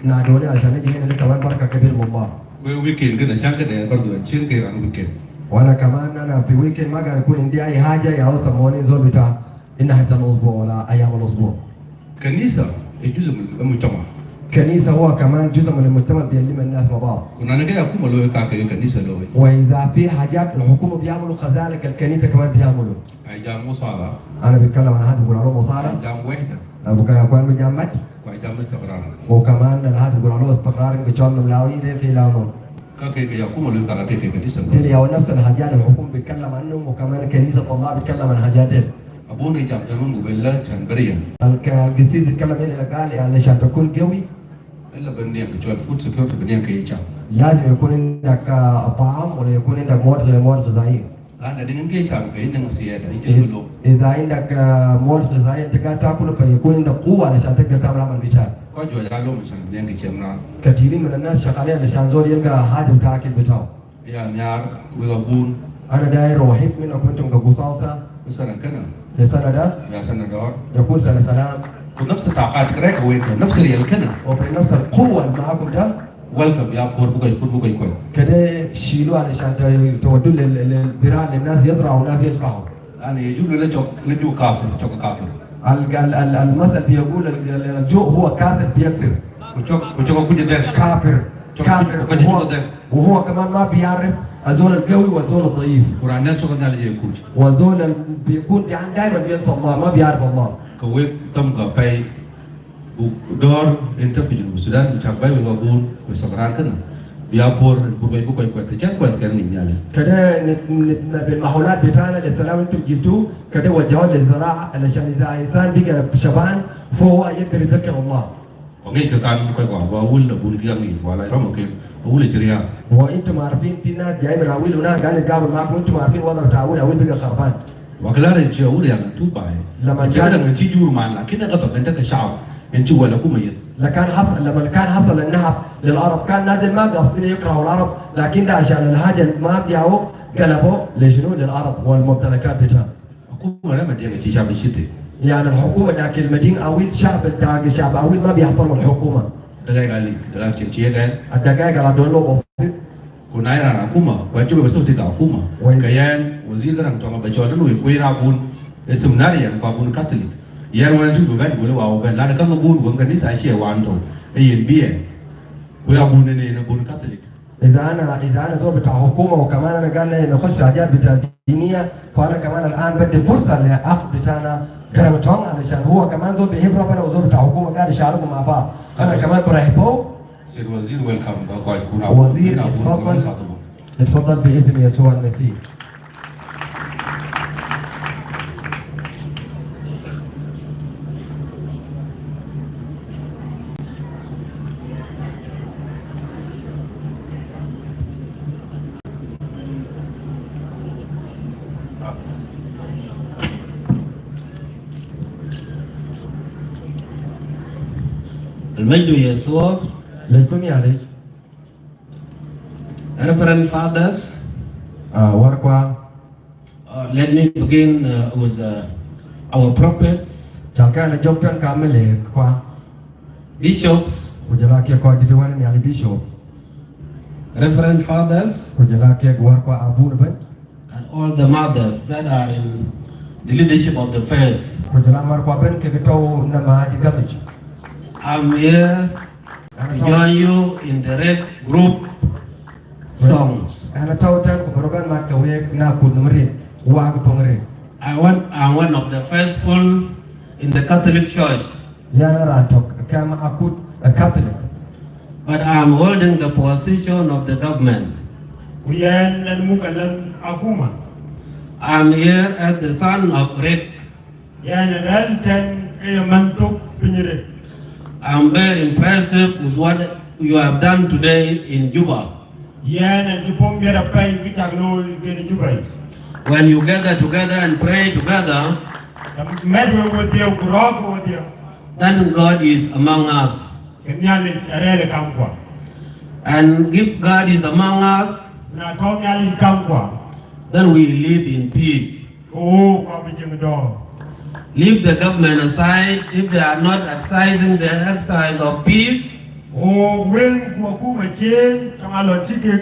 نادوني علشان نجي هنا كمان بركة كبير من الله. ويكند كده عشان كده برضو نشيل كده عن ويكند. وانا كمان انا في ويكند ما قاعد يكون عندي اي حاجه يا سموني زول بتاع نهايه الاسبوع ولا ايام الاسبوع. كنيسه جزء من المجتمع. كنيسه هو كمان جزء من المجتمع بيلم الناس مع بعض. كنا انا كده اكون لو كاكا كنيسه لو. واذا في حاجات الحكومه بيعملوا كذلك الكنيسه كمان بيعملوا. ايام مصالحه. انا بتكلم عن هذا بيقولوا له مصالحه. ايام وحده. ابو كان مجمد. وايام استقرار. وكمان هذا بيقولوا له استقرار كجون ملاوي في لانون. كاكا يقوم لو كاكا كنيسه. دي هو نفس الحاجات الحكومه بيتكلم عنهم وكمان كنيسه الله بيتكلم عن حاجات دي. ابونا جاب جنون وبلا كان بريا. القسيس يتكلم هنا قال علشان تكون قوي. الا بنيك جوال فود سكيورتي بنيك يجا. لازم يكون عندك طعام ولا يكون عندك مواد غذائيه. أنا دينك كي تعمل كي دينك سيادة يجي إذا عندك مواد غذائية أنت قاعد تأكل فيكون عندك قوة علشان تقدر تعمل عمل بتاعك. كوجو جالو مشان بنيك كيمنا. كثيرين من الناس شغالين علشان زول يلقى حاجة بتاكل بتاعه. يا نيار ويقول. أنا داير وحيد منكم أنتم كبوصاصة. سنة كنا. السنة ده. يا سنة دار. يكون سنة سلام. ونفس الطاقات كريك وين نفس اللي كنا. وبنفس القوة اللي معاكم ده. welcom يا بور بوكاي كوي. كده شيلوا علشان تودوا للزراعة للناس يزرعوا والناس يشبعوا. أنا يجوا لجو كافر كافر. المثل بيقول الجوع هو كافر بيكسر. وشوك كوجدين. كافر وهو كمان ما بيعرف الزول القوي والزول الضعيف. قرآن شوك نالي يكوج. والزول بيكون دائما بينسى الله ما بيعرف الله. كويك تمغا باي دور انت في جنوب السودان mencapai wabun wisaran kena biapur bukai تجان كويت كان نيالي كده بالمحاولات بتاعنا للسلام انتم جبتوه كده وجهوا للزراعه علشان اذا انسان بقى شبعان فهو يقدر يذكر الله. وغير كان كويت واقول ابو ديامي ولا يرمى كيف اقول جريا. وانتم عارفين في ناس جاي من عويل وناس قاعدين نتقابل معكم وانتم عارفين وضع بتاع عويل بقى خربان. وكلا رجع اقول يا توباي لما جاء من تيجي مع لكن غضب انت كشعب انت ولا كوميت. لما كان حصل النهب للعرب كان نازل ما قاصدين يكرهوا العرب لكن ده عشان الحاجه ما بيعوا قلبوا لجنود العرب والممتلكات بتاعهم. الحكومه لما تيجي شعب الشتي. يعني الحكومه ذاك المدينه اويل شعب اويل ما بيحترموا الحكومه. دقائق عليك دقائق تشيء قال. الدقائق على دولو بسيط. كنا يرى الحكومه واجب بس وتيجي الحكومه. كيان وزير كان تونغ بجوالنا ويكوين أبون السمناري أبون كاثوليك. يعني وانا جوا ببعد ولا واو بن لا كان نقول وان كان سايشي وانتو اي بي ويابونني نبون كاثوليك. اذا انا زول بتاع حكومه وكمان انا قال لي نخش في حاجات بتاع دينيه فانا كمان الان بدي فرصه لاخ بتاعنا كلام تونغ علشان هو كمان زول بيحب ربنا وزول بتاع حكومه قاعد يشاركوا مع بعض. انا كمان برحبه. سيد وزير ويلكم وزير اتفضل في اسم يسوع المسيح. المجد يسوع. لكم يا عليك. Reverend fathers. ورقوا. Let me begin with our prophets. جالكان جوكتن كامل كوا. Bishops. وجلاكي كوا ديوان يعني bishop. Reverend fathers. وجلاكي ورقوا أبو نبن. And all the mothers that are in the leadership of the faith. وجلا ورقوا بن كبتو نما إدمج. I'm here to join you in the Rek group songs. I'm one of the faithful in the Catholic Church. But I'm holding the position of the government. I'm here as the son of Rek. I'm very impressed with what you have done today in Juba. When you gather together and pray together, then God is among us. And if God is among us, then we live in peace. Leave the government aside if they are not exercising the exercise of peace. O wing wakuma chen kamalo chike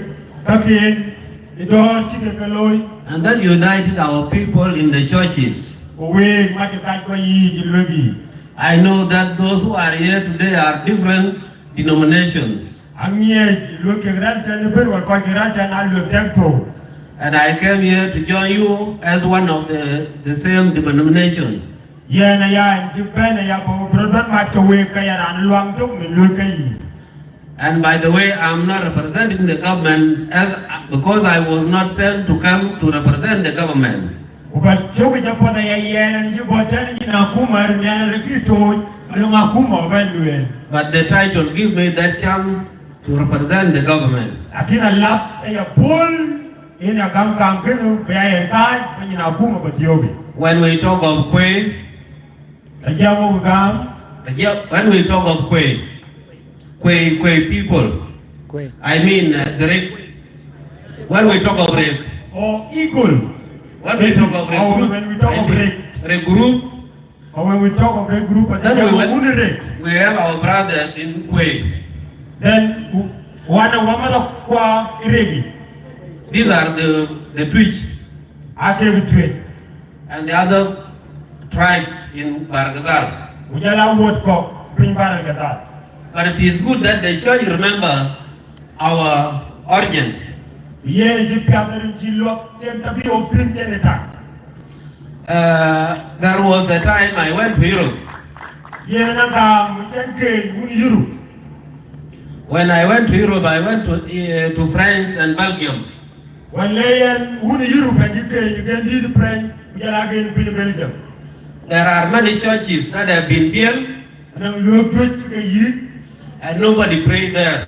kakin idor chike kaloi. And that united our people in the churches. O wing makikachwa yi jilwegi. I know that those who are here today are different denominations. And I came here to join you as one of the same denomination. And by the way, I'm not representing the government because I was not sent to come to represent the government. But the title gives me that chance to represent the government. When we talk of Kwe, Kwe people, I mean the Rek. When we talk of Rek, or equal. When we talk of Rek group, or when we talk of Rek group, we have our brothers in Kwe. Then these are the Twitch and the other tribes in Baragazal. But it is good that the church remember our origin. There was a time I went to Europe. When I went to Europe, I went to France and Belgium. There are many churches that have been built and nobody prayed there.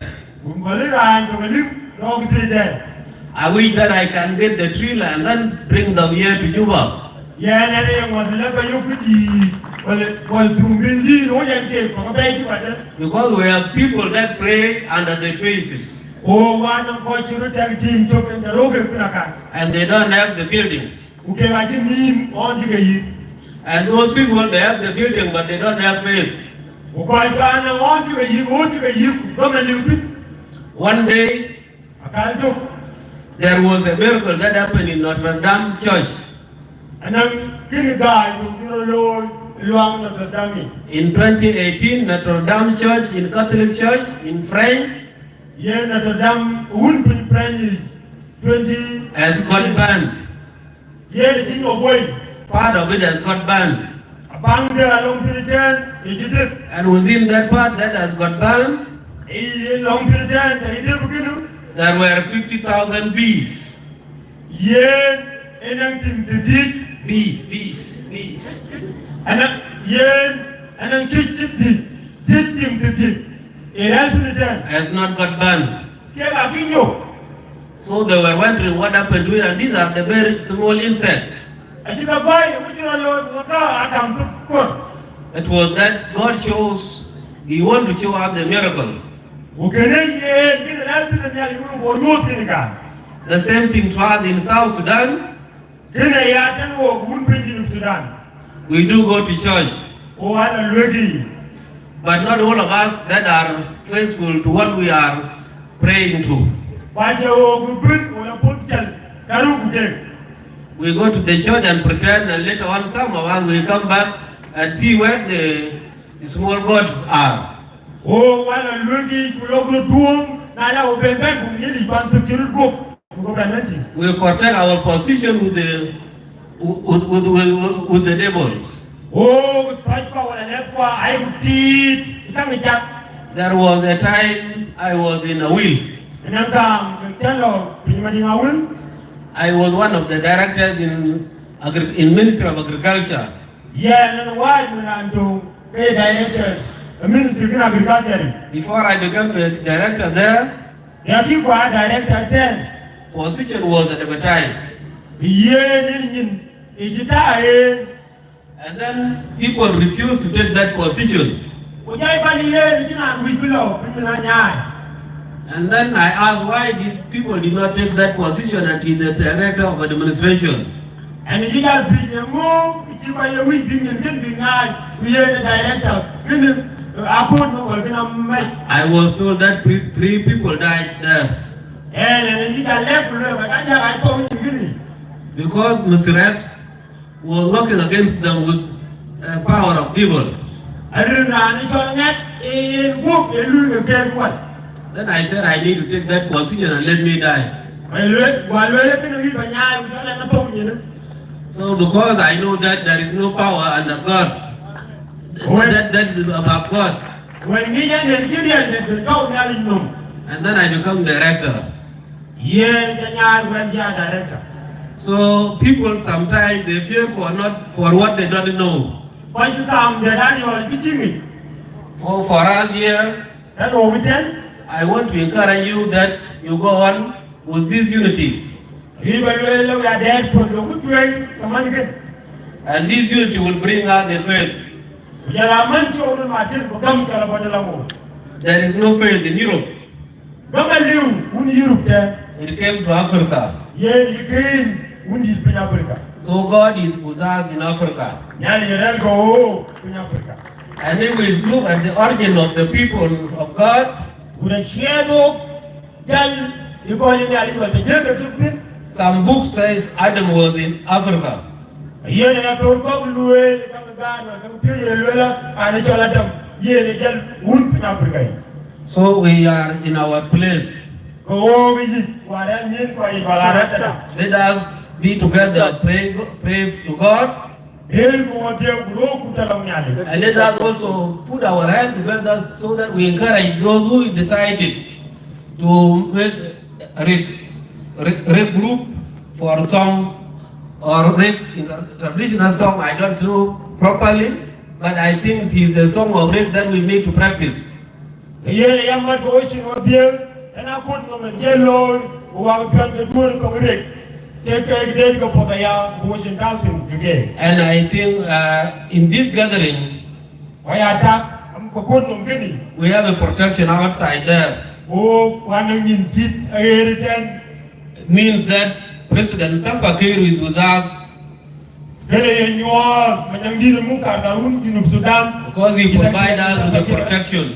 I wish that I can get the drill and then bring them here to Juba. Because we have people that pray under the traces. And they don't have the buildings. And those people, they have the building, but they don't have faith. One day, there was a miracle that happened in Notre Dame Church. In 2018, Notre Dame Church, in Catholic Church, in France, has got banned. Part of it has got banned. And within that part that has got banned, there were 50,000 bees. Bees. Has not got banned. So they were wondering what happened to it, and these are the very small insects. It was that God shows, He wants to show us the miracle. The same thing to us in South Sudan. We do go to church. But not all of us that are faithful to what we are praying to. We go to the church and pretend, and later on some of us will come back and see where the small gods are. We protect our position with the devils. There was a time I was in a will. I was one of the directors in Ministry of Agriculture. Before I became the director there, position was advertised. And then people refused to take that position. And then I asked why people did not take that position until the director of administration. And I was told that three people died there. Because Mr. Rex was working against them with power of evil. Then I said I need to take that position and let me die. So because I know that there is no power under God, that is about God. And then I become director. So people sometimes they fear for what they don't know. For us here, I want to encourage you that you go on with this unity. And this unity will bring out the faith. There is no faith in Europe. It came to Africa. So God is with us in Africa. And if we look at the origin of the people of God, some books says Adam was in Africa. So we are in our place. Let us be together, pray to God. And let us also put our hands together so that we encourage those who decided to make a group for song or traditional song. I don't know properly, but I think it is a song of rape that we need to practice. And I think in this gathering, we have a protection outside there. It means that President Salva Kiir is with us because he provides us with the protection.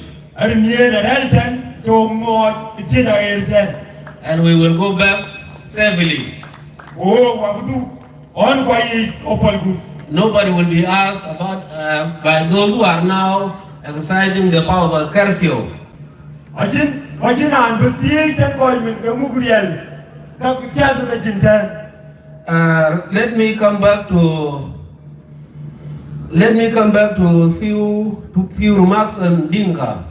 And we will go back safely. Nobody will be asked about by those who are now exercising the power of curfew. Let me come back to few remarks on Dinka.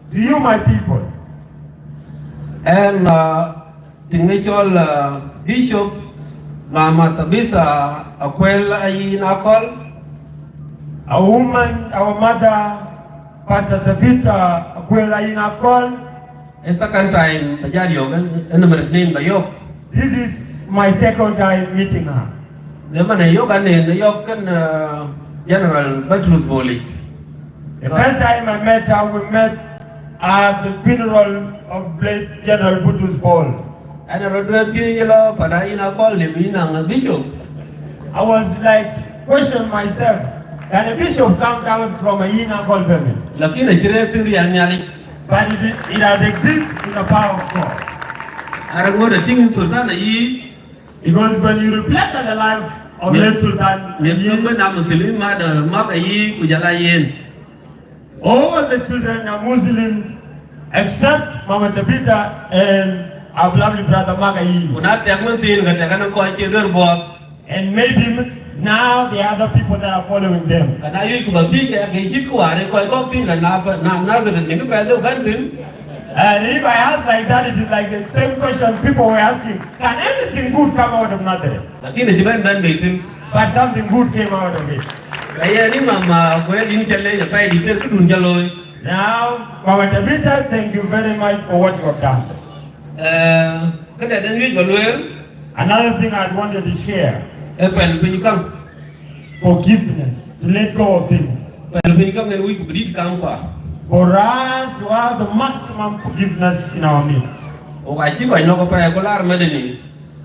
To you, my people, and the Bishop Mama Tabisa Akwel Ayinakol, a woman, our mother, Pastor Tabitha Akwel Ayinakol. A second time, This is my second time meeting her. The General Batrus Boli. The first time I met her, we met at the funeral of late General Butrus Bol. And I was like, questioning myself, can a bishop come down from a Yina Bol family? But it has exists in the power of God. Because when you reflect on the life of late Sultan, all the children are Muslim except Mama Tabitha and our lovely brother Magayi. And maybe now the other people that are following them. And if I ask like that, it is like the same question people were asking, can anything good come out of nothing? But something good came out of it. Now, Mama Tabitha, thank you very much for what you have done. Another thing I wanted to share, forgiveness, to let go of things. For us to have the maximum forgiveness in our midst.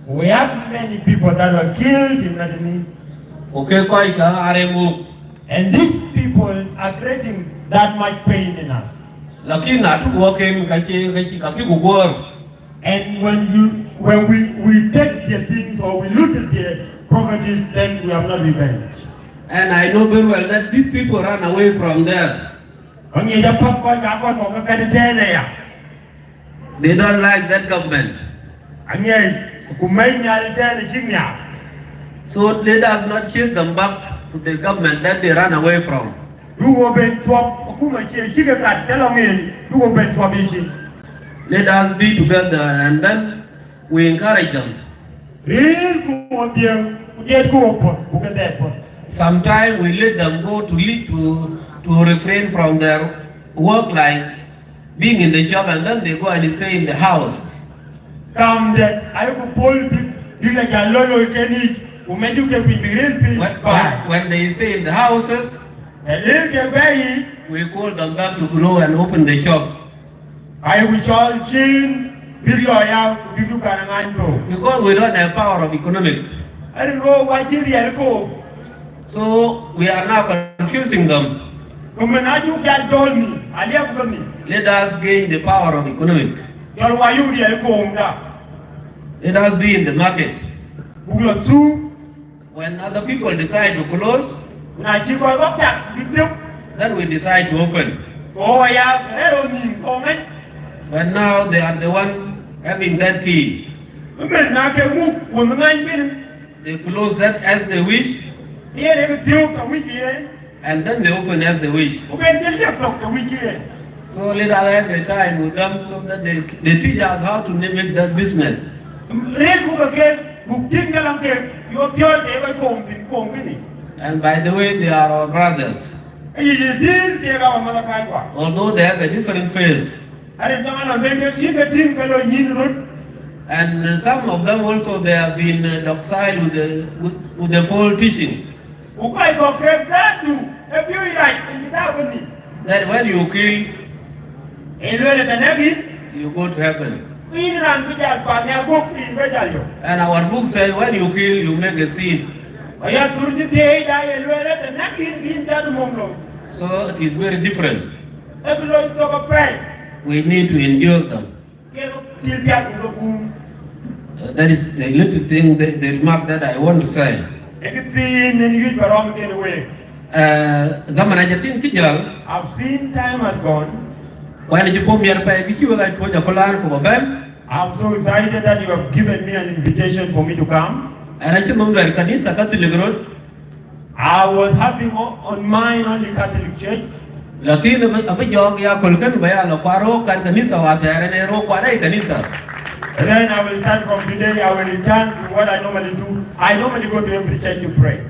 We have many people that were killed in Nadini. Okay, koi ka aremu. And these people are creating that much pain in us. Lakini natu wokem kachi kubor. And when we take their things or we loot their properties, then we have not revenge. And I know very well that these people run away from there. They don't like that government. So let us not shift them back to the government that they run away from. Let us be together and then we encourage them. Sometimes we let them go to refrain from their work, like being in the shop, and then they go and stay in the houses. When they stay in the houses, we call them back to go and open the shop. Because we don't have power of economic. So we are now confusing them. Let us gain the power of economic. Let us be in the market. When other people decide to close, then we decide to open. But now they are the one having that key. They close that as they wish, and then they open as they wish. So let us have a time with them so that they teach us how to make that business. And by the way, they are our brothers. Although they have a different face. And some of them also, they have been docile with the full teaching. That when you kill, you go to heaven. And our book says when you kill, you make a sin. So it is very different. We need to endure them. That is the little thing, the remark that I want to say. I've seen time has gone. I'm so excited that you have given me an invitation for me to come. I was having on mine only Catholic Church. And then I will start from today. I will return to what I normally do. I normally go to every church to pray.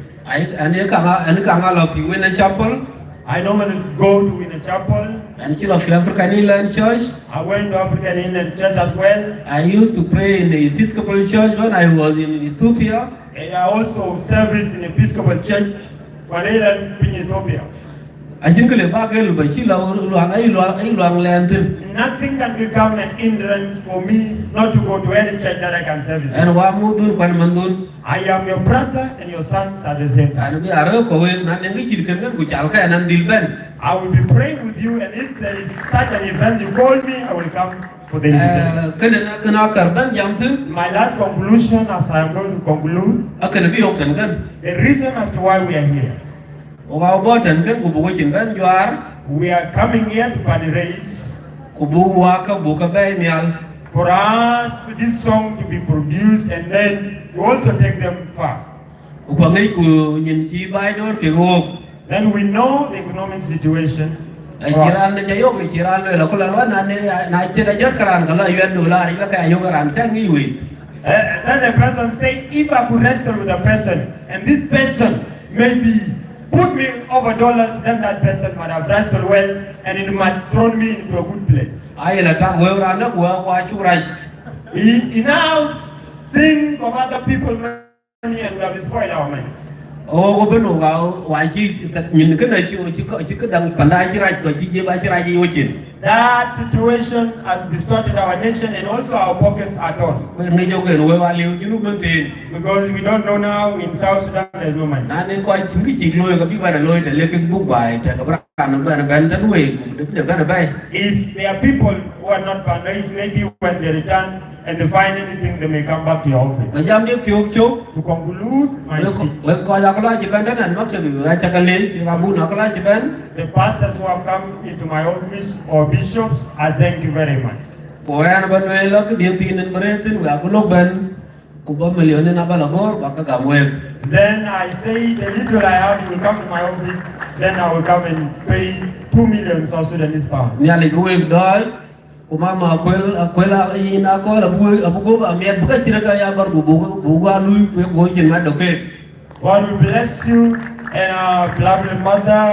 I normally go to Winner Chapel. And African Inland Church. I went to African Inland Church as well. I used to pray in the Episcopal Church when I was in Ethiopia. And I also service in Episcopal Church when I was in Ethiopia. Nothing can become an hindrance for me not to go to any church that I can service. And I am your brother and your sons are the same. I will be praying with you, and if there is such an event you call me, I will come for the invitation. My last conclusion, as I am going to conclude, the reason as to why we are here. We are coming here to fundraise for us for this song to be produced, and then we also take them far. Then we know the economic situation. Then the person say, if I could wrestle with a person, and this person maybe put me over dollars, then that person might have wrestled well, and it might throw me into a good place. He now think of other people's money, and we have spoiled our money. That situation has distorted our nation and also our pockets are torn. Because we don't know now in South Sudan there's no money. If there are people who are not Banais, maybe when they return and they find anything, they may come back to your office. To conclude my speech, the pastors who have come into my office or bishops, I thank you very much. Then I say the little I have will come to my office, then I will come and pay 2 million South Sudanese pounds. God will bless you and our beloved mother,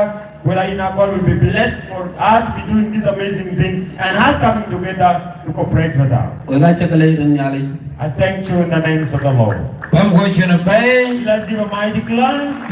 will be blessed for us to be doing this amazing thing and us coming together to cooperate with her. I thank you in the names of the Lord. Let's give a mighty clap.